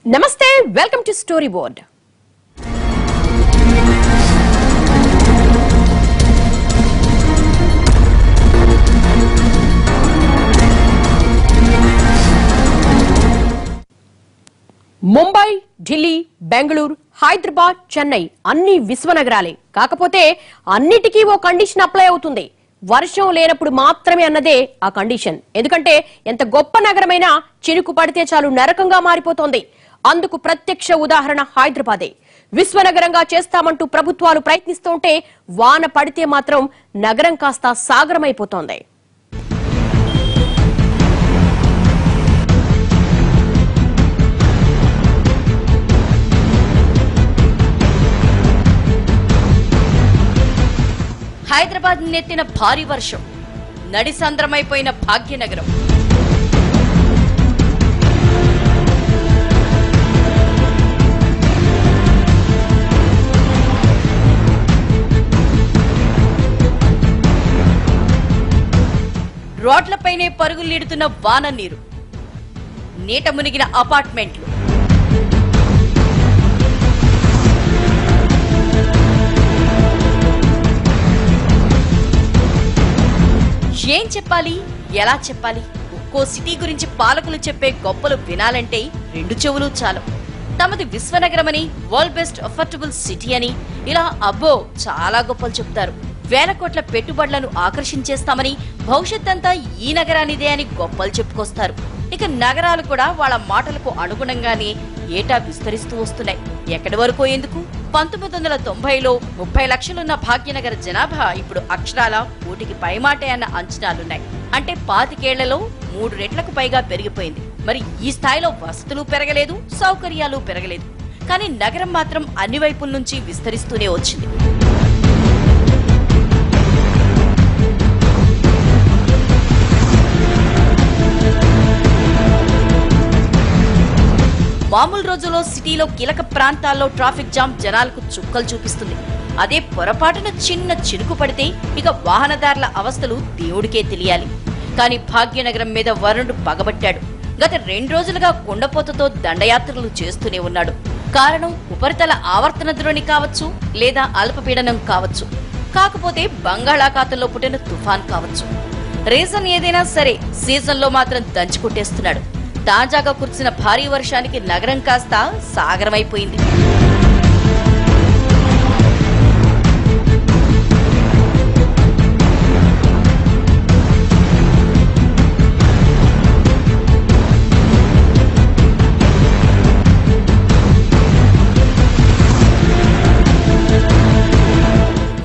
నమస్తే, welcome to story board. Mumbai, Delhi, Bengaluru, Hyderabad, Chennai అన్ని విశ్వనగరాలే. కాకపోతే అన్నిటికీ ఓ కండిషన్ అప్లై అవుతుంది. వర్షం లేనప్పుడు మాత్రమే అన్నదే ఆ కండిషన్. ఎందుకంటే ఎంత గొప్ప నగరమైనా చినుకు పడితే చాలు నరకంగా మారిపోతోంది. అందుకు ప్రత్యక్ష ఉదాహరణ హైదరాబాదే. విశ్వనగరంగా చేస్తామంటూ ప్రభుత్వాలు ప్రయత్నిస్తుంటే వాన పడితే మాత్రం నగరం కాస్త సాగరమైపోతోంది. హైదరాబాద్ నెత్తిన భారీ వర్షం, నడిసంద్రమైపోయిన భాగ్యనగరం. రోడ్లపైనే పరుగులీడుతున్న వాన నీరు, నీట మునిగిన అపార్ట్మెంట్లు, ఏం చెప్పాలి, ఎలా చెప్పాలి? ఒక్కో సిటీ గురించి పాలకులు చెప్పే గొప్పలు వినాలంటే రెండు చెవులు చాలు. తమది విశ్వనగరమని, వరల్డ్ బెస్ట్ అఫోర్డబుల్ సిటీ అని ఇలా అబ్బో చాలా గొప్పలు చెప్తారు. వేల కోట్ల పెట్టుబడులను ఆకర్షించేస్తామని, భవిష్యత్తంతా ఈ నగరానిదే అని గొప్పలు చెప్పుకొస్తారు. ఇక నగరాలు కూడా వాళ్ళ మాటలకు అనుగుణంగానే ఏటా విస్తరిస్తూ వస్తున్నాయి. ఎక్కడి వరకు ఎందుకు? 1990లో 30 లక్షలున్న భాగ్యనగర జనాభా ఇప్పుడు అక్షరాల 1 పైమాటే అన్న అంచనాలున్నాయి. అంటే 25 ఏళ్లలో 3 రెట్లకు పైగా పెరిగిపోయింది. మరి ఈ స్థాయిలో వసతులు పెరగలేదు, సౌకర్యాలు పెరగలేదు. కానీ నగరం మాత్రం అన్ని వైపుల నుంచి విస్తరిస్తూనే వచ్చింది. మామూలు రోజుల్లో సిటీలో కీలక ప్రాంతాల్లో ట్రాఫిక్ జామ్ జనాలకు చుక్కలు చూపిస్తుంది. అదే పొరపాటున చిన్న చినుకు పడితే ఇక వాహనదారుల అవస్థలు దేవుడికే తెలియాలి. కానీ భాగ్యనగరం మీద వరుణుడు పగబట్టాడు. గత 2 రోజులుగా కుండపోతతో దండయాత్రలు చేస్తూనే ఉన్నాడు. కారణం ఉపరితల ఆవర్తన ద్రోణి కావచ్చు, లేదా అల్పపీడనం కావచ్చు, కాకపోతే బంగాళాఖాతంలో పుట్టిన తుఫాన్ కావచ్చు. రీజన్ ఏదైనా సరే సీజన్లో మాత్రం దంచుకొట్టేస్తున్నాడు. తాజాగా కురిసిన భారీ వర్షానికి నగరం కాస్త సాగరమైపోయింది.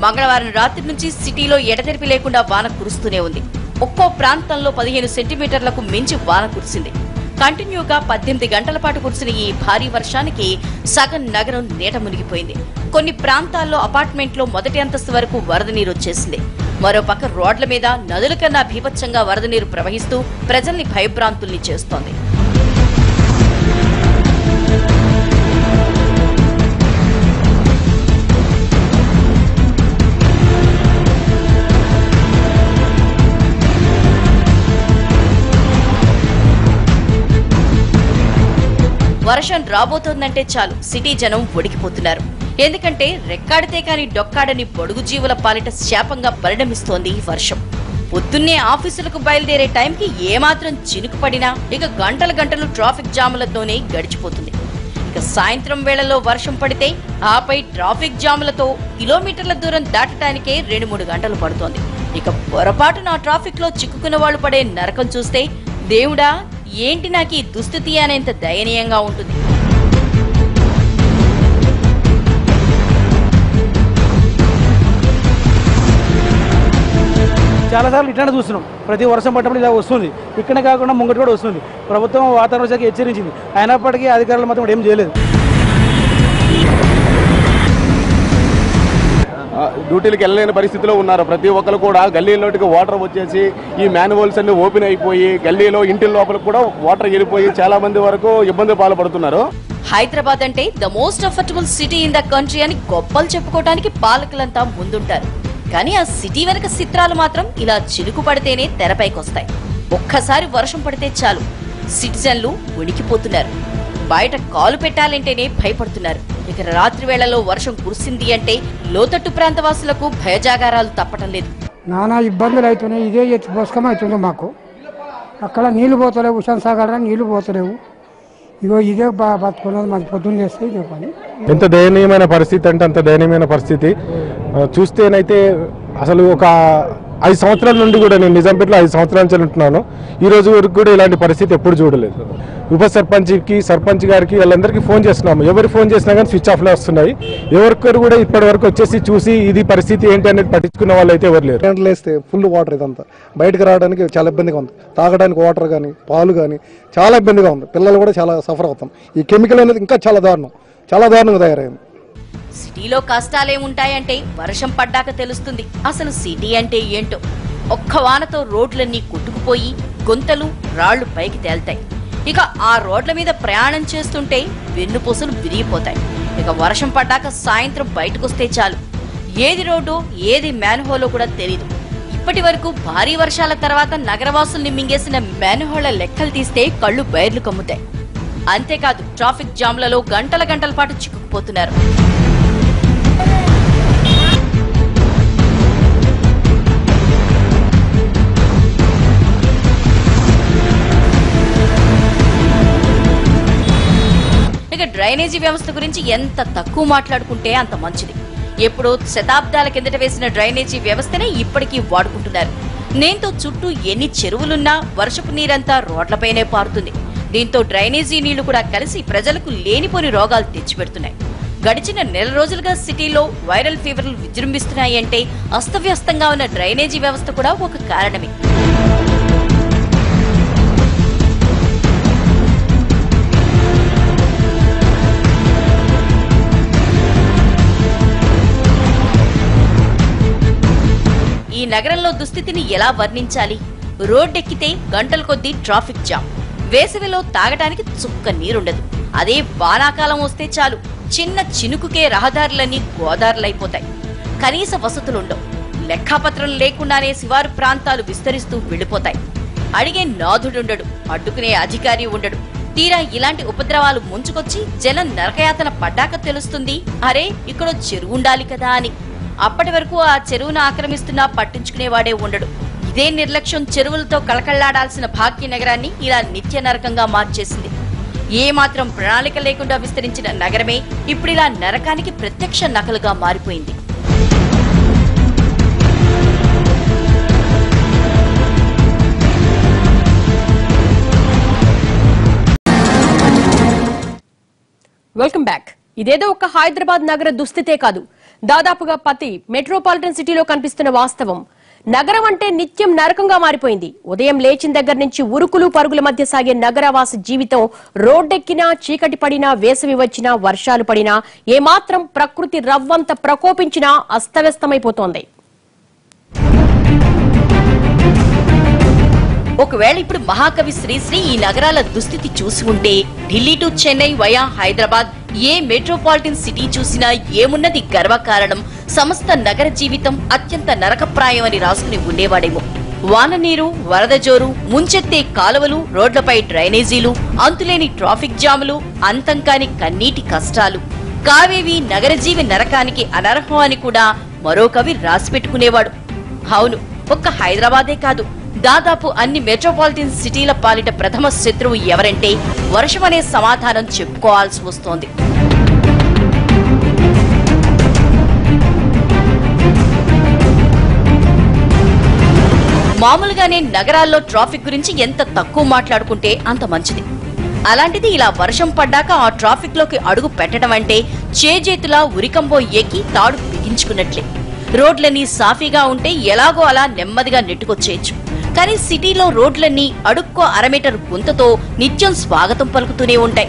మంగళవారం రాత్రి నుంచి సిటీలో ఎడతెరిపి లేకుండా వాన కురుస్తూనే ఉంది. ఒక్కో ప్రాంతంలో 15 సెంటీమీటర్లకు మించి వాన కురిసింది. కంటిన్యూగా 18 గంటల పాటు కురిసిన ఈ భారీ వర్షానికి సగం నగరం నీట మునిగిపోయింది. కొన్ని ప్రాంతాల్లో అపార్ట్మెంట్లో మొదటి అంతస్తు వరకు వరద నీరు వచ్చేసింది. మరోపక్క రోడ్ల మీద నదుల కన్నా భీభత్సంగా వరద నీరు ప్రవహిస్తూ ప్రజల్ని భయభ్రాంతుల్ని చేస్తోంది. వర్షం రాబోతోందంటే చాలు సిటీ జనం వణికిపోతున్నారు. ఎందుకంటే రెక్కాడితే కాని డొక్కాడని పొడుగు జీవుల పాలిట శాపంగా పరిణమిస్తోంది వర్షం. పొద్దున్నే ఆఫీసులకు బయలుదేరే టైంకి ఏమాత్రం చినుకు పడినా ఇక గంటల గంటలు ట్రాఫిక్ జాములతోనే గడిచిపోతుంది. ఇక సాయంత్రం వేళల్లో వర్షం పడితే ఆపై ట్రాఫిక్ జాములతో కిలోమీటర్ల దూరం దాటడానికే 2-3 గంటలు పడుతోంది. ఇక పొరపాటున ట్రాఫిక్ లో చిక్కుకున్న వాళ్ళు పడే నరకం చూస్తే దేవుడా ఏంటి నాకు ఈ దుస్థితి అనేంత దయనీయంగా ఉంటుంది. చాలాసార్లు ఇట్లానే చూస్తున్నాం. ప్రతి వర్షం పడ్డప్పుడు ఇలా వస్తుంది. ఇక్కడ కాకుండా ముంగటి కూడా వస్తుంది. ప్రభుత్వం వాతావరణ శాఖ హెచ్చరించింది, అయినప్పటికీ అధికారులు మాత్రం ఏం చేయలేదు. డ్యూటీలకు వెళ్ళలేని పరిస్థితిలో ఉన్నారు. ప్రతి ఒక్కరు కూడా గల్లీలోకి వాటర్ వచ్చేసి ఈ మ్యాన్హోల్స్ అన్ని ఓపెన్ అయిపోయి గల్లీలో ఇంటి లోపల కూడా వాటర్ వెళ్ళిపోయి చాలా మంది వరకు ఇబ్బంది పాల్పడుతున్నారు. హైదరాబాద్ అంటే the most affordable city in the country అని గొప్పలు చెప్పుకోవడానికి పాలకులంతా ముందుంటారు. కానీ ఆ సిటీ వెనక చిత్రాలు మాత్రం ఇలా చినుకు పడితేనే తెరపైకొస్తాయి. ఒక్కసారి వర్షం పడితే చాలు సిటిజన్లు వణికిపోతున్నారు. బయట కాలు పెట్టాలంటేనే భయపడుతున్నారు. ఇక రాత్రి వేళలో వర్షం కురిసింది అంటే లోతట్టు ప్రాంత వాసులకు భయజాగారాలు తప్పటం లేదు. నానా ఇబ్బందులు అవుతున్నాయి. ఇదే ఎత్తి పుస్తకం అవుతుంది మాకు. అక్కడ నీళ్లు పోతలేవు, హుషాన్ సాగర్ నీళ్లు పోతలేవు. ఇగో ఇదే బతుకున్నది మాకు. పొద్దున్న చేస్తే ఇదే పని. ఎంత దయనీయమైన పరిస్థితి అంటే అంత దయనీయమైన పరిస్థితి. చూస్తేనైతే అసలు ఒక 5 సంవత్సరాల నుండి కూడా నేను నిజాంపేటలో 5 సంవత్సరాల నుంచి ఉంటున్నాను. ఈ రోజు వరకు కూడా ఇలాంటి పరిస్థితి ఎప్పుడు చూడలేదు. ఉప సర్పంచ్కి, సర్పంచ్ గారికి వాళ్ళందరికీ ఫోన్ చేస్తున్నాము. ఎవరు ఫోన్ చేసినా కానీ స్విచ్ ఆఫ్లో వస్తున్నాయి. ఎవరికొరు కూడా ఇప్పటి వరకు వచ్చేసి చూసి ఇది పరిస్థితి ఏంటి అనేది పట్టించుకున్న వాళ్ళు అయితే ఎవరు లేరు. గంటలు వేస్తే ఫుల్ వాటర్ ఇదంతా బయటకు రావడానికి చాలా ఇబ్బందిగా ఉంది. తాగడానికి వాటర్ కానీ పాలు కానీ చాలా ఇబ్బందిగా ఉంది. పిల్లలు కూడా చాలా సఫర్ అవుతాం. ఈ కెమికల్ అనేది ఇంకా చాలా దారుణంగా తయారైంది. సిటీలో కష్టాలేముంటాయంటే వర్షం పడ్డాక తెలుస్తుంది అసలు సిటీ అంటే ఏంటో. ఒక్క వానతో రోడ్లన్నీ కొట్టుకుపోయి గుంతలు, రాళ్లు పైకి తేల్తాయి. ఇక ఆ రోడ్ల మీద ప్రయాణం చేస్తుంటే వెన్నుపూసలు విరిగిపోతాయి. ఇక వర్షం పడ్డాక సాయంత్రం బయటకొస్తే చాలు ఏది రోడ్డో ఏది మ్యాన్హోలో కూడా తెలీదు. ఇప్పటి వరకు భారీ వర్షాల తర్వాత నగరవాసుల్ని మింగేసిన మ్యాన్హోళ్ల లెక్కలు తీస్తే కళ్ళు బైర్లు కమ్ముతాయి. అంతేకాదు ట్రాఫిక్ జామ్లలో గంటల పాటు చిక్కుకుపోతున్నారు. ఇక డ్రైనేజీ వ్యవస్థ గురించి ఎంత తక్కువ మాట్లాడుకుంటే అంత మంచిది. ఎప్పుడో శతాబ్దాల కిందట వేసిన డ్రైనేజీ వ్యవస్థనే ఇప్పటికీ వాడుకుంటున్నారు. దీంతో చుట్టూ ఎన్ని చెరువులున్నా వర్షపు నీరంతా రోడ్లపైనే పారుతుంది. దీంతో డ్రైనేజీ నీళ్లు కూడా కలిసి ప్రజలకు లేనిపోని రోగాలు తెచ్చిపెడుతున్నాయి. గడిచిన నెల రోజులుగా సిటీలో వైరల్ ఫీవర్లు విజృంభిస్తున్నాయంటే అస్తవ్యస్తంగా ఉన్న డ్రైనేజీ వ్యవస్థ కూడా ఒక కారణమే. ఈ నగరంలో దుస్థితిని ఎలా వర్ణించాలి? రోడ్డెక్కితే గంటల కొద్దీ ట్రాఫిక్ జామ్. వేసవిలో తాగటానికి చుక్క నీరుండదు. అదే వానాకాలం వస్తే చాలు చిన్న చినుకుకే రహదారులన్నీ గోదారులైపోతాయి. కనీస వసతులుండవు. లెక్కాపత్రం లేకుండానే శివారు ప్రాంతాలు విస్తరిస్తూ వెళ్లిపోతాయి. అడిగే నాథుడుండడు, అడ్డుకునే అధికారి ఉండడు. తీరా ఇలాంటి ఉపద్రవాలు ముంచుకొచ్చి జనం నరకయాతన పడ్డాక తెలుస్తుంది అరే ఇక్కడ చెరువుండాలి కదా అని. అప్పటి వరకు ఆ చెరువును ఆక్రమిస్తున్నా పట్టించుకునేవాడే ఉండడు. ఇదే నిర్లక్ష్యం చెరువులతో కళకళ్లాడాల్సిన భాగ్యనగరాన్ని ఇలా నిత్య నరకంగా మార్చేసింది. ఏమాత్రం ప్రణాళిక లేకుండా విస్తరించిన నగరమే ఇప్పుడిలా నరకానికి ప్రత్యక్ష నకలుగా మారిపోయింది. Welcome back. ఇదేదో ఒక హైదరాబాద్ నగర దుస్థితే కాదు, దాదాపుగా ప్రతి మెట్రోపాలిటన్ సిటీలో కనిపిస్తున్న వాస్తవం. నగరం అంటే నిత్యం నరకంగా మారిపోయింది. ఉదయం లేచిన దగ్గర నుంచి ఉరుకులు పరుగుల మధ్య సాగే నగరవాసి జీవితం రోడ్డెక్కినా, చీకటి పడినా, వేసవి వచ్చినా, వర్షాలు పడినా, ఏమాత్రం ప్రకృతి రవ్వంత ప్రకోపించినా అస్తవ్యస్తమైపోతోంది. ఒకవేళ ఇప్పుడు మహాకవి శ్రీశ్రీ ఈ నగరాల దుస్థితి చూసి ఉంటే Delhi to Chennai via Hyderabad A metropolitan city చూసినా ఏమున్నది గర్వకారణం, సమస్త నగర జీవితం అత్యంత నరకప్రాయం అని రాసుకుని ఉండేవాడేమో. వాన నీరు, వరద జోరు, ముంచెత్తే కాలువలు, రోడ్లపై డ్రైనేజీలు, అంతులేని ట్రాఫిక్ జాములు, అంతం కాని కన్నీటి కష్టాలు, కావేవి నగరజీవి నరకానికి అనర్హం అని కూడా మరో కవి రాసిపెట్టుకునేవాడు. అవును, ఒక్క హైదరాబాదే కాదు, దాదాపు అన్ని మెట్రోపాలిటన్ సిటీల పాలిట ప్రథమ శత్రువు ఎవరంటే వర్షం అనే సమాధానం చెప్పుకోవాల్సి వస్తోంది. మామూలుగానే నగరాల్లో ట్రాఫిక్ గురించి ఎంత తక్కువ మాట్లాడుకుంటే అంత మంచిది. అలాంటిది ఇలా వర్షం పడ్డాక ఆ ట్రాఫిక్ లోకి అడుగు పెట్టడం అంటే చేజేతులా ఉరికంబో ఎక్కి తాడు బిగించుకున్నట్లే. రోడ్లన్నీ సాఫీగా ఉంటే ఎలాగో అలా నెమ్మదిగా నెట్టుకొచ్చేయచ్చు. కానీ సిటీలో రోడ్లన్నీ అడుక్కో అరమీటర్ గుంతతో నిత్యం స్వాగతం పలుకుతూనే ఉంటాయి.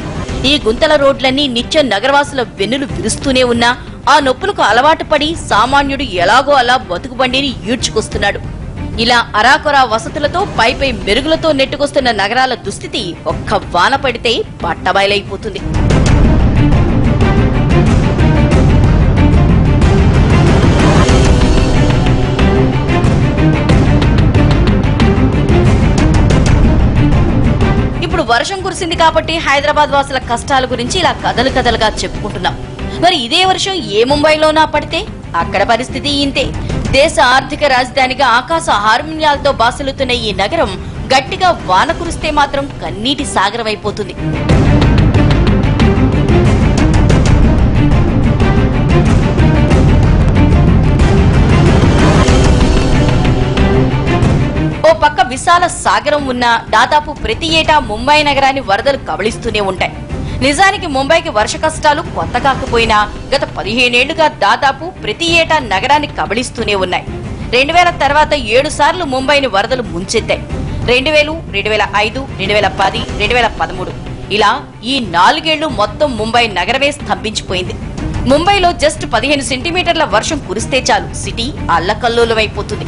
ఈ గుంతల రోడ్లన్నీ నిత్యం నగరవాసుల వెన్నులు విరుస్తూనే ఉన్నా ఆ నొప్పులకు అలవాటు పడి సామాన్యుడు ఎలాగో అలా బతుకుబండిని ఈడ్చుకొస్తున్నాడు. ఇలా అరాకొరా వసతులతో పైపై మెరుగులతో నెట్టుకొస్తున్న నగరాల దుస్థితి ఒక్క వాన పడితే పట్టబయలైపోతుంది. ఇప్పుడు వర్షం కురిసి కురిసింది కాబట్టి హైదరాబాద్ వాసుల కష్టాల గురించి ఇలా కథలు కథలుగా చెప్పుకుంటున్నాం. మరి ఇదే వర్షం ఏ ముంబైలోనా పడితే అక్కడ పరిస్థితి ఇంతే. దేశ ఆర్థిక రాజధానిగా ఆకాశ హార్మోనియాలతో బాసలుతున్న ఈ నగరం గట్టిగా వాన కురిస్తే మాత్రం కన్నీటి సాగరమైపోతుంది. ఓ పక్క విశాల సాగరం ఉన్న దాదాపు ప్రతి ఏటా ముంబై నగరాన్ని వరదలు కబళిస్తూనే ఉంటాయి. నిజానికి ముంబైకి వర్ష కష్టాలు కొత్త కాకపోయినా గత 15 ఏళ్లుగా దాదాపు ప్రతి ఏటా నగరాన్ని కబళిస్తూనే ఉన్నాయి. 2000 తర్వాత 7 సార్లు ముంబైని వరదలు ముంచెత్తాయి. 2000, 2005, 2010, 2013 ఇలా ఈ 4 ఏళ్లు మొత్తం ముంబై నగరమే స్తంభించిపోయింది. ముంబైలో జస్ట్ 15 సెంటీమీటర్ల వర్షం కురిస్తే చాలు సిటీ అల్లకల్లోలమైపోతుంది.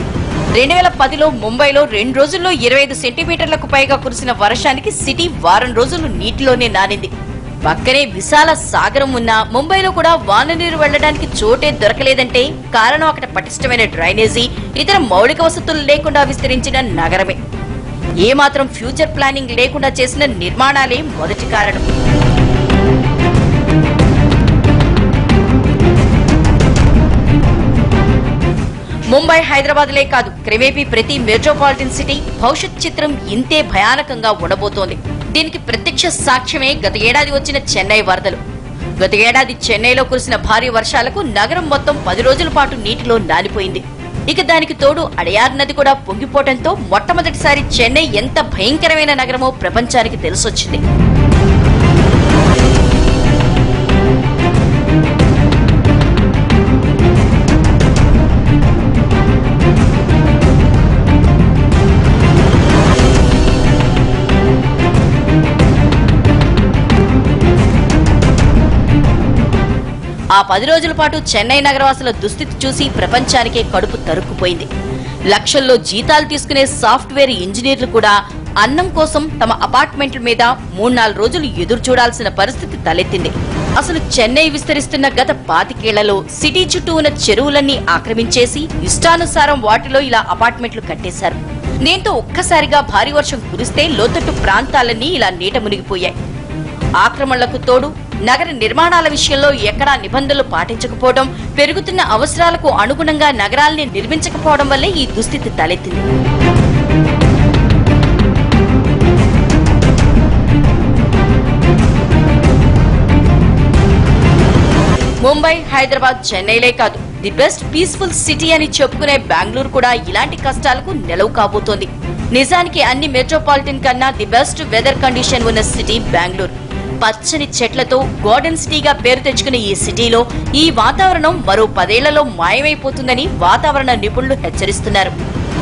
2010లో ముంబైలో 2 రోజుల్లో 25 సెంటీమీటర్లకు పైగా కురిసిన వర్షానికి సిటీ వారం రోజులు నీటిలోనే నానింది. పక్కనే విశాల సాగరం ఉన్న ముంబైలో కూడా వాన నీరు వెళ్లడానికి చోటే దొరకలేదంటే కారణం అక్కడ పటిష్టమైన డ్రైనేజీ, ఇతర మౌలిక వసతులు లేకుండా విస్తరించిన నగరమే. ఏమాత్రం ఫ్యూచర్ ప్లానింగ్ లేకుండా చేసిన నిర్మాణాలే మొదటి కారణం. ముంబై, హైదరాబాద్లే కాదు, క్రమేపీ ప్రతి మెట్రోపాలిటన్ సిటీ భవిష్యత్ చిత్రం ఇంతే భయానకంగా ఉండబోతోంది. దీనికి ప్రత్యక్ష సాక్ష్యమే గత ఏడాది వచ్చిన చెన్నై వరదలు. గత ఏడాది చెన్నైలో కురిసిన భారీ వర్షాలకు నగరం మొత్తం 10 రోజుల పాటు నీటిలో నానిపోయింది. ఇక దానికి తోడు అడయార్ నది కూడా పొంగిపోవడంతో మొట్టమొదటిసారి చెన్నై ఎంత భయంకరమైన నగరమో ప్రపంచానికి తెలిసొచ్చింది. ఆ 10 రోజుల పాటు చెన్నై నగరవాసుల దుస్థితి చూసి ప్రపంచానికే కడుపు తరుక్కుపోయింది. లక్షల్లో జీతాలు తీసుకునే సాఫ్ట్వేర్ ఇంజనీర్లు కూడా అన్నం కోసం తమ అపార్ట్మెంట్ల మీద 3-4 రోజులు ఎదురు చూడాల్సిన పరిస్థితి తలెత్తింది. అసలు చెన్నై విస్తరిస్తున్న గత 25 ఏళ్లలో సిటీ చుట్టూ ఉన్న చెరువులన్నీ ఆక్రమించేసి ఇష్టానుసారం వాటిలో ఇలా అపార్ట్మెంట్లు కట్టేశారు. దీంతో ఒక్కసారిగా భారీ వర్షం కురిస్తే లోతట్టు ప్రాంతాలన్నీ ఇలా నీట మునిగిపోయాయి. ఆక్రమణలకు తోడు నగర నిర్మాణాల విషయంలో ఎక్కడా నిబంధనలు పాటించకపోవడం, పెరుగుతున్న అవసరాలకు అనుగుణంగా నగరాల్ని నిర్మించకపోవడం వల్లే ఈ దుస్థితి తలెత్తింది. ముంబై, హైదరాబాద్, చెన్నైలే కాదు, ది బెస్ట్ పీస్ఫుల్ సిటీ అని చెప్పుకునే బెంగళూరు కూడా ఇలాంటి కష్టాలకు నెలవు కాబోతోంది. నిజానికి అన్ని మెట్రోపాలిటన్ కన్నా ది బెస్ట్ వెదర్ కండిషన్ ఉన్న సిటీ బెంగళూరు. పచ్చని చెట్లతో గార్డెన్ సిటీగా పేరు తెచ్చుకున్న ఈ సిటీలో ఈ వాతావరణం మరో 10 ఏళ్లలో మాయమైపోతుందని వాతావరణ నిపుణులు హెచ్చరిస్తున్నారు.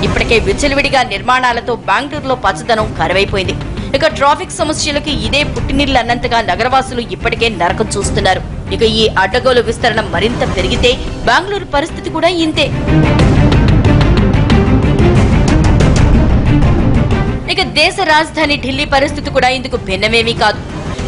ఇప్పటికే విచ్చలవిడిగా నిర్మాణాలతో బెంగళూరులో పచ్చదనం కరువైపోయింది. ఇక ట్రాఫిక్ సమస్యలకు ఇదే పుట్టినిల్లు అన్నంతగా నగరవాసులు ఇప్పటికే నరకం చూస్తున్నారు. ఇక ఈ అడ్డగోలు విస్తరణ మరింత పెరిగితే బెంగళూరు పరిస్థితి కూడా ఇంతే. ఇక దేశ రాజధాని ఢిల్లీ పరిస్థితి కూడా ఇందుకు భిన్నమేమీ కాదు.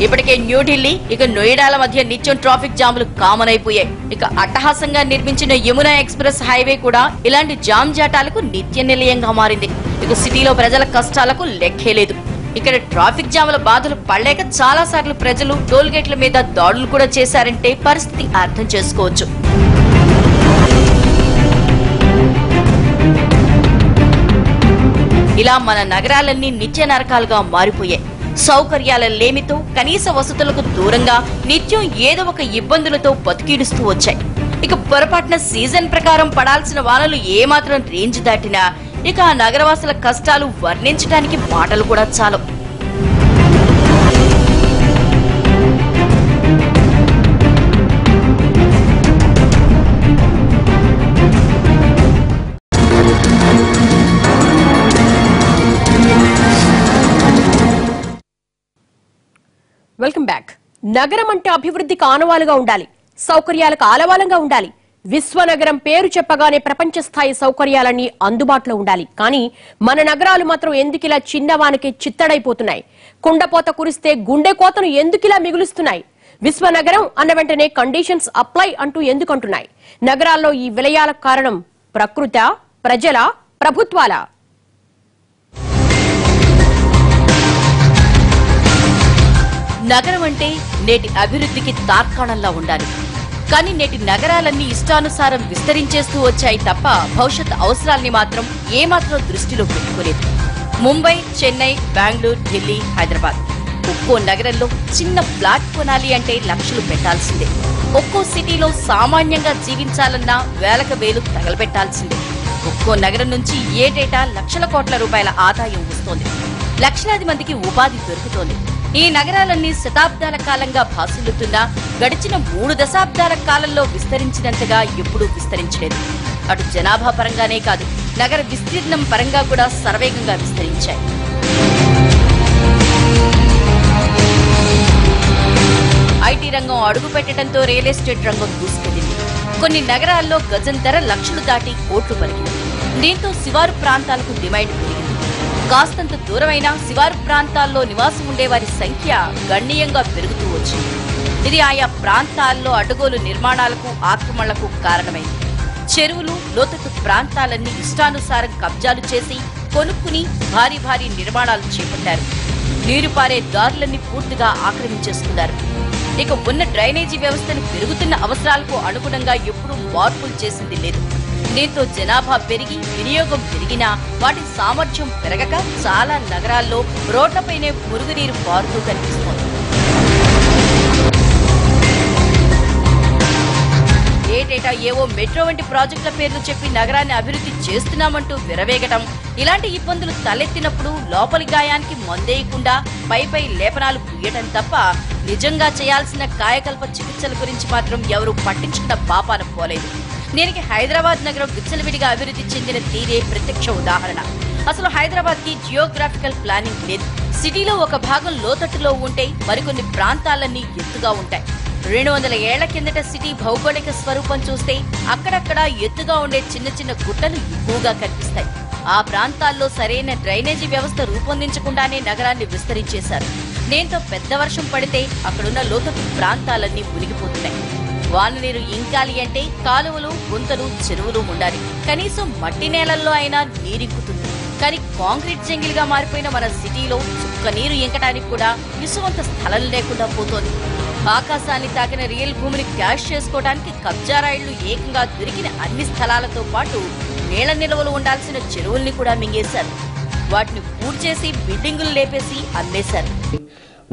ఇప్పటికే న్యూఢిల్లీ, ఇక నోయిడాల మధ్య నిత్యం ట్రాఫిక్ జాములు కామన్ అయిపోయాయి. ఇక అట్టహాసంగా నిర్మించిన యమునా ఎక్స్ప్రెస్ హైవే కూడా ఇలాంటి జామ్ జాటాలకు నిత్య నిలయంగా మారింది. ఇక సిటీలో ప్రజల కష్టాలకు లెక్కే లేదు. ఇక్కడ ట్రాఫిక్ జాముల బాధలు పడలేక చాలా సార్లు ప్రజలు టోల్ గేట్ల మీద దాడులు కూడా చేశారంటే పరిస్థితి అర్థం చేసుకోవచ్చు. ఇలా మన నగరాలన్నీ నిత్య నరకాలుగా మారిపోయాయి. సౌకర్యాల లేమితో, కనీస వసతులకు దూరంగా నిత్యం ఏదో ఒక ఇబ్బందులతో బతికిడుస్తూ వచ్చాయి. ఇక పొరపాటున సీజన్ ప్రకారం పడాల్సిన వానలు ఏమాత్రం రేంజ్ దాటినా ఇక ఆ నగరవాసుల కష్టాలు వర్ణించడానికి మాటలు కూడా చాలు. Welcome back. నగరం అంటే అభివృద్ధికి ఆనవాలుగా ఉండాలి, సౌకర్యాలకు ఆలవాలంగా ఉండాలి. విశ్వనగరం పేరు చెప్పగానే ప్రపంచ స్థాయి సౌకర్యాలన్నీ అందుబాటులో ఉండాలి. కానీ మన నగరాలు మాత్రం ఎందుకిలా చిన్నవానికి చిత్తడైపోతున్నాయి? కుండపోత కురిస్తే గుండె కోతను ఎందుకిలా మిగులుస్తున్నాయి? విశ్వనగరం అన్న వెంటనే కండిషన్స్ అప్లై అంటూ ఎందుకంటున్నాయి? నగరాల్లో ఈ విలయాలకు కారణం ప్రకృతా, ప్రజల, ప్రభుత్వాల? నగరం అంటే నేటి అభివృద్ధికి తార్కాణంలా ఉండాలి. కానీ నేటి నగరాలన్నీ ఇష్టానుసారం విస్తరించేస్తూ వచ్చాయి తప్ప భవిష్యత్ అవసరాల్ని మాత్రం ఏమాత్రం దృష్టిలో పెట్టుకోలేదు. ముంబై, చెన్నై, బెంగళూరు, ఢిల్లీ, హైదరాబాద్ ఒక్కో నగరంలో చిన్న ఫ్లాట్ కొనాలి అంటే లక్షలు పెట్టాల్సిందే. ఒక్కో సిటీలో సామాన్యంగా జీవించాలన్నా వేలకు వేలు తగలబెట్టాల్సిందే. ఒక్కో నగరం నుంచి ఏటేటా లక్షల కోట్ల రూపాయల ఆదాయం వస్తోంది. లక్షలాది మందికి ఉపాధి దొరుకుతోంది. ఈ నగరాలన్నీ శతాబ్దాల కాలంగా భాసిల్లుతున్నా గడిచిన 3 దశాబ్దాల కాలంలో విస్తరించినంతగా ఎప్పుడూ విస్తరించలేదు. అటు జనాభా పరంగానే కాదు, నగర విస్తీర్ణం పరంగా కూడా శరవేగంగా విస్తరించాయి. ఐటీ రంగం అడుగుపెట్టడంతో రియల్ ఎస్టేట్ రంగం దూసుకెళ్లింది. కొన్ని నగరాల్లో గజం ధర లక్షలు దాటి కోట్లు పలికింది. దీంతో శివారు ప్రాంతాలకు డిమాండ్ పెరిగింది. కాస్తంత దూరమైన శివారు ప్రాంతాల్లో నివాసం ఉండేవారి సంఖ్య గణనీయంగా పెరుగుతూ వచ్చింది. ఇది ఆయా ప్రాంతాల్లో అడ్డగోలు నిర్మాణాలకు, ఆక్రమణలకు కారణమైంది. చెరువులు, లోతట్టు ప్రాంతాలన్నీ ఇష్టానుసారం కబ్జాలు చేసి కొనుక్కుని భారీ భారీ నిర్మాణాలు చేపట్టారు. నీరు పారే దారులన్నీ పూర్తిగా ఆక్రమించేస్తున్నారు. ఇక ఉన్న డ్రైనేజీ వ్యవస్థను పెరుగుతున్న అవసరాలకు అనుగుణంగా ఎప్పుడూ మార్పులు చేసింది లేదు. దీంతో జనాభా పెరిగి వినియోగం పెరిగినా వాటి సామర్థ్యం పెరగక చాలా నగరాల్లో రోడ్లపైనే మురుగునీరు పారుతూ కనిపిస్తోంది. ఏటేటా ఏవో మెట్రో వంటి ప్రాజెక్టుల పేర్లు చెప్పి నగరాన్ని అభివృద్ధి చేస్తున్నామంటూ విరవేగటం, ఇలాంటి ఇబ్బందులు తలెత్తినప్పుడు లోపలి గాయానికి మందేయకుండా పైపై లేపనాలు పూయటం తప్ప నిజంగా చేయాల్సిన కాయకల్ప చికిత్సల గురించి మాత్రం ఎవరూ పట్టించుకున్న పాపాన పోలేదు. దీనికి హైదరాబాద్ నగరం విచ్చలవిడిగా అభివృద్ధి చెందిన తీరే ప్రత్యక్ష ఉదాహరణ. అసలు హైదరాబాద్ కి జియోగ్రాఫికల్ ప్లానింగ్ లేదు. సిటీలో ఒక భాగం లోతట్టులో ఉంటే మరికొన్ని ప్రాంతాలన్నీ ఎత్తుగా ఉంటాయి. 200 ఏళ్ల కిందట సిటీ భౌగోళిక స్వరూపం చూస్తే అక్కడక్కడ ఎత్తుగా ఉండే చిన్న చిన్న గుట్టలు ఎక్కువగా కనిపిస్తాయి. ఆ ప్రాంతాల్లో సరైన డ్రైనేజీ వ్యవస్థ రూపొందించకుండానే నగరాన్ని విస్తరించేశారు. దీంతో పెద్ద వర్షం పడితే అక్కడున్న లోతట్టు ప్రాంతాలన్నీ మునిగిపోతున్నాయి. వాన నీరు ఇంకాలి అంటే కాలువలు, గుంతలు, చెరువులు ఉండాలి. కనీసం మట్టి నేలల్లో అయినా నీరింకుతుంది. కానీ కాంక్రీట్ జంగిల్గా మారిపోయిన మన సిటీలో చుక్క నీరు ఇంకటానికి కూడా ఇసువంత స్థలం లేకుండా పోతోంది. ఆకాశాన్ని తాకిన రియల్ భూమిని క్యాష్ చేసుకోవడానికి కబ్జారాయిళ్లు ఏకంగా దొరికిన అన్ని స్థలాలతో పాటు నీళ్ల నిల్వలు ఉండాల్సిన చెరువుల్ని కూడా మింగేశారు. వాటిని పూడ్చేసి బిల్డింగులు లేపేసి అమ్మేశారు.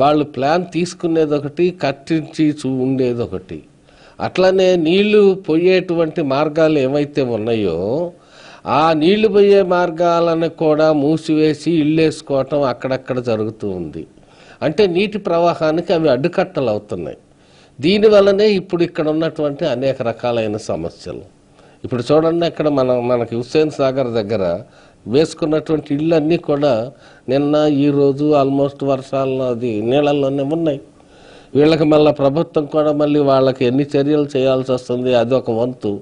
వాళ్ళు ప్లాన్ తీసుకునేదొకటి, కట్టించి ఉండేదొకటి. అట్లనే నీళ్లు పోయేటువంటి మార్గాలు ఏవైతే ఉన్నాయో ఆ నీళ్లు పోయే మార్గాలను కూడా మూసివేసి ఇళ్ళేసుకోవటం అక్కడక్కడ జరుగుతూ ఉంది. అంటే నీటి ప్రవాహానికి అవి అడ్డుకట్టలు అవుతున్నాయి. దీనివల్లనే ఇప్పుడు ఇక్కడ ఉన్నటువంటి అనేక రకాలైన సమస్యలు. ఇప్పుడు చూడండి, అక్కడ మనకి హుస్సేన్ సాగర్ దగ్గర వేసుకున్నటువంటి ఇళ్ళన్నీ కూడా నిన్న ఈరోజు ఆల్మోస్ట్ వర్షాల్లో అది నీళ్ళల్లోనే ఉన్నాయి. వీళ్ళకి మళ్ళీ ప్రభుత్వం కూడా మళ్ళీ వాళ్ళకి ఎన్ని చర్యలు చేయాల్సి వస్తుంది, అదొక వంతు.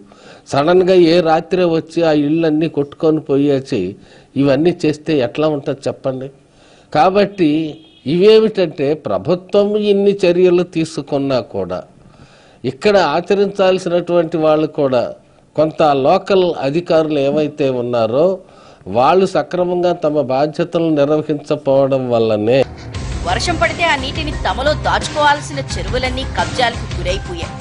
సడన్గా ఏ రాత్రే వచ్చి ఆ ఇళ్ళన్నీ కొట్టుకొని పోయేసి ఇవన్నీ చేస్తే ఎట్లా ఉంటుంది చెప్పండి. కాబట్టి ఇవేమిటంటే ప్రభుత్వం ఇన్ని చర్యలు తీసుకున్నా కూడా ఇక్కడ ఆచరించాల్సినటువంటి వాళ్ళు కూడా కొంత లోకల్ అధికారులు ఏవైతే ఉన్నారో వాళ్ళు సక్రమంగా తమ బాధ్యతలు నిర్వహించకపోవడం వల్లనే వర్షం పడితే ఆ నీటిని తమలో దాచుకోవాల్సిన చెరువులన్నీ కబ్జాలకు గురైపోయాయి.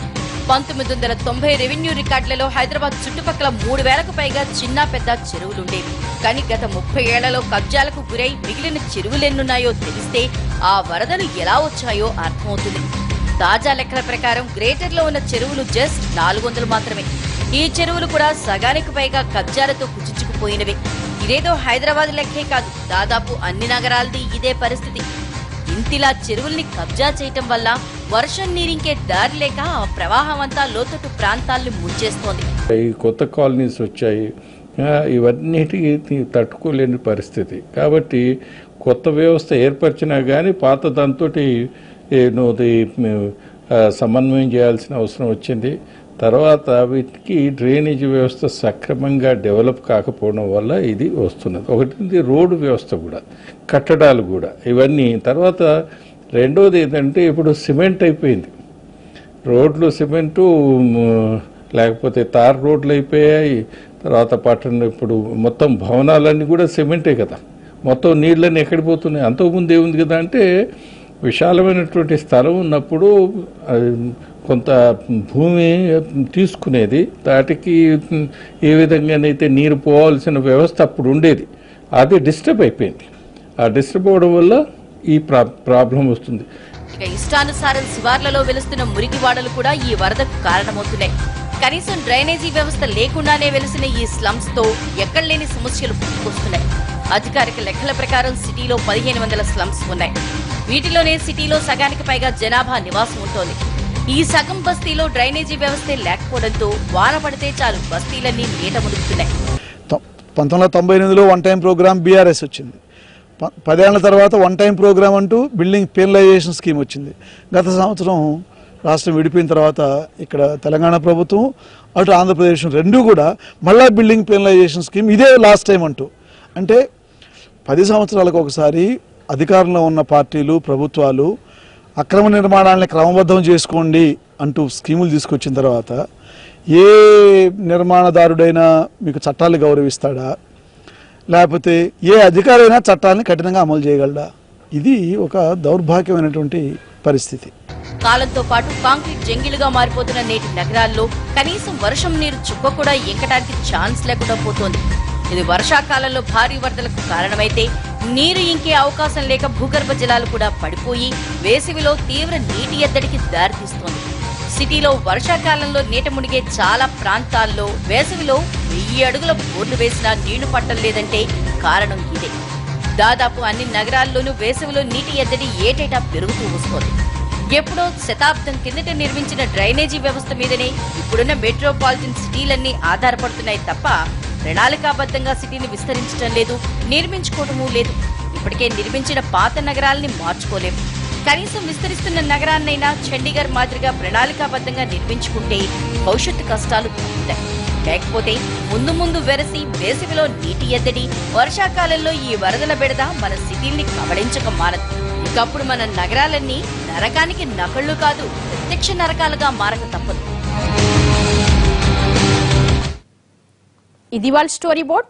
1990 రెవెన్యూ రికార్డులలో హైదరాబాద్ చుట్టుపక్కల 3000కు పైగా చిన్న పెద్ద చెరువులుండేవి. కానీ గత 30 ఏళ్లలో కబ్జాలకు గురై మిగిలిన చెరువులెన్నున్నాయో తెలిస్తే ఆ వరదలు ఎలా వచ్చాయో అర్థమవుతుంది. తాజా లెక్కల ప్రకారం గ్రేటర్లో ఉన్న చెరువులు జస్ట్ 400 మాత్రమే. ఈ చెరువులు కూడా సగానికి పైగా కబ్జాలతో కుచించుకుపోయినవి. ఇదేదో హైదరాబాద్ లెక్కే కాదు, దాదాపు అన్ని నగరాలది ఇదే పరిస్థితి. ఇంతిలా చెరువుల్ని కబ్జా చేయటం వల్ల వర్షం నీరింకే దారి లేక ఆ ప్రవాహం అంతా లోతట్టు ప్రాంతాల్ని ముంచేస్తోంది. ఈ కొత్త కాలనీస్ వచ్చాయి, ఇవన్నిటికీ తట్టుకోలేని పరిస్థితి. కాబట్టి కొత్త వ్యవస్థ ఏర్పరిచినా కానీ పాత దాంతో సమన్వయం చేయాల్సిన అవసరం వచ్చింది. తర్వాత వీటికి డ్రైనేజీ వ్యవస్థ సక్రమంగా డెవలప్ కాకపోవడం వల్ల ఇది వస్తున్నది. ఒకటి రోడ్డు వ్యవస్థ కూడా, కట్టడాలు కూడా, ఇవన్నీ. తర్వాత రెండోది ఏంటంటే ఇప్పుడు సిమెంట్ అయిపోయింది. రోడ్లు సిమెంటు, లేకపోతే తార్ రోడ్లు అయిపోయాయి. తర్వాత పట్టణ ఇప్పుడు మొత్తం భవనాలన్నీ కూడా సిమెంటే కదా. మొత్తం నీళ్ళన్నీ ఎక్కడికి పోతున్నాయి. అంతకుముందు ఏముంది కదా అంటే విశాలమైనటువంటి స్థలం ఉన్నప్పుడు కొంత భూమి తీసుకునేది, దాటికి ఏ విధంగానైతే నీరు పోవాల్సిన వ్యవస్థ అప్పుడు ఉండేది, అది డిస్టర్బ్ అయిపోయింది. ఆ డిస్టర్బ్ అవడం వల్ల ఈ ప్రాబ్లం వస్తుంది. ఇక ఇష్టానుసారం శివార్లలో వెలుస్తున్న మురికివాడలు కూడా ఈ వరదకు కారణమవుతున్నాయి. కనీసం డ్రైనేజీ వ్యవస్థ లేకుండానే వెలిసిన ఈ స్లమ్స్ తో ఎక్కడ లేని సమస్యలు పుట్టుకొస్తున్నాయి. అధికారిక లెక్కల ప్రకారం సిటీలో 1500 స్లమ్స్ ఉన్నాయి. వీటిలోనే సిటీలో సగానికి పైగా జనాభా నివాసం ఉంటోంది. ఈ సగం బస్తీలో డ్రైనేజీ వ్యవస్థే లేకపోవడంతో వాన పడితే చాలు బస్తీలన్నీ నీట మునుగుతున్నాయి. 1998లో వన్ టైం ప్రోగ్రామ్ బీఆర్ఎస్ వచ్చింది. 10 ఏళ్ల తర్వాత వన్ టైం ప్రోగ్రామ్ అంటూ బిల్డింగ్ పెనలైజేషన్ స్కీమ్ వచ్చింది. గత సంవత్సరం రాష్ట్రం విడిపోయిన తర్వాత ఇక్కడ తెలంగాణ ప్రభుత్వం అటు ఆంధ్రప్రదేశ్ రెండూ కూడా మళ్ళా బిల్డింగ్ పెనలైజేషన్ స్కీమ్ ఇదే లాస్ట్ టైం అంటూ, అంటే 10 సంవత్సరాలకు ఒకసారి అధికారంలో ఉన్న పార్టీలు ప్రభుత్వాలు అక్రమ నిర్మాణాలని క్రమబద్ధం చేసుకోండి అంటూ స్కీములు తీసుకొచ్చిన తర్వాత ఏ నిర్మాణదారుడైనా మీకు చట్టాలు గౌరవిస్తాడా, లేకపోతే ఏ అధికారైనా చట్టాలని కఠినంగా అమలు చేయగలడా? ఇది ఒక దౌర్భాగ్యమైనటువంటి పరిస్థితి. కాలంతో పాటు కాంక్రీట్ జంగిలుగా మారిపోతున్న నేటి నగరాల్లో కనీసం వర్షం నీరు చుక్క కూడా ఇంకడానికి ఛాన్స్ లేకుండా పోతోంది. ఇది వర్షాకాలంలో భారీ వరదలకు కారణమైతే నీరు ఇంకే అవకాశం లేక భూగర్భ జలాలు కూడా పడిపోయి వేసవిలో తీవ్ర నీటి ఎద్దడికి దారితీస్తోంది. సిటీలో వర్షాకాలంలో నీట మునిగే చాలా ప్రాంతాల్లో వేసవిలో 1000 అడుగుల బోర్లు వేసినా నీళ్లు పట్టం లేదంటే కారణం ఇదే. దాదాపు అన్ని నగరాల్లోనూ వేసవిలో నీటి ఎద్దడి ఏటేటా పెరుగుతూ వస్తోంది. ఎప్పుడో శతాబ్దం కిందట నిర్మించిన డ్రైనేజీ వ్యవస్థ మీదనే ఇప్పుడున్న మెట్రోపాలిటన్ సిటీలన్నీ ఆధారపడుతున్నాయి తప్ప ప్రణాళికాబద్ధంగా సిటీని విస్తరించడం లేదు, నిర్మించుకోవటమూ లేదు. ఇప్పటికే నిర్మించిన పాత నగరాల్ని మార్చుకోలేము. కనీసం విస్తరిస్తున్న నగరాన్నైనా చండీగఢ్ మాదిరిగా ప్రణాళికాబద్ధంగా నిర్మించుకుంటే భవిష్యత్తు కష్టాలు తగ్గుతాయి. లేకపోతే ముందు ముందు వెరసి వేసవిలో నీటి ఎద్దడి, వర్షాకాలంలో ఈ వరదల బెడద మన సిటీల్ని కబళించక మానదు. ఒకప్పుడు మన నగరాలన్నీ నరకానికి నకళ్ళు కాదు, ప్రత్యక్ష నరకాలుగా మారక తప్పదు. ఇది వాళ్ళ స్టోరీ బోర్డ్.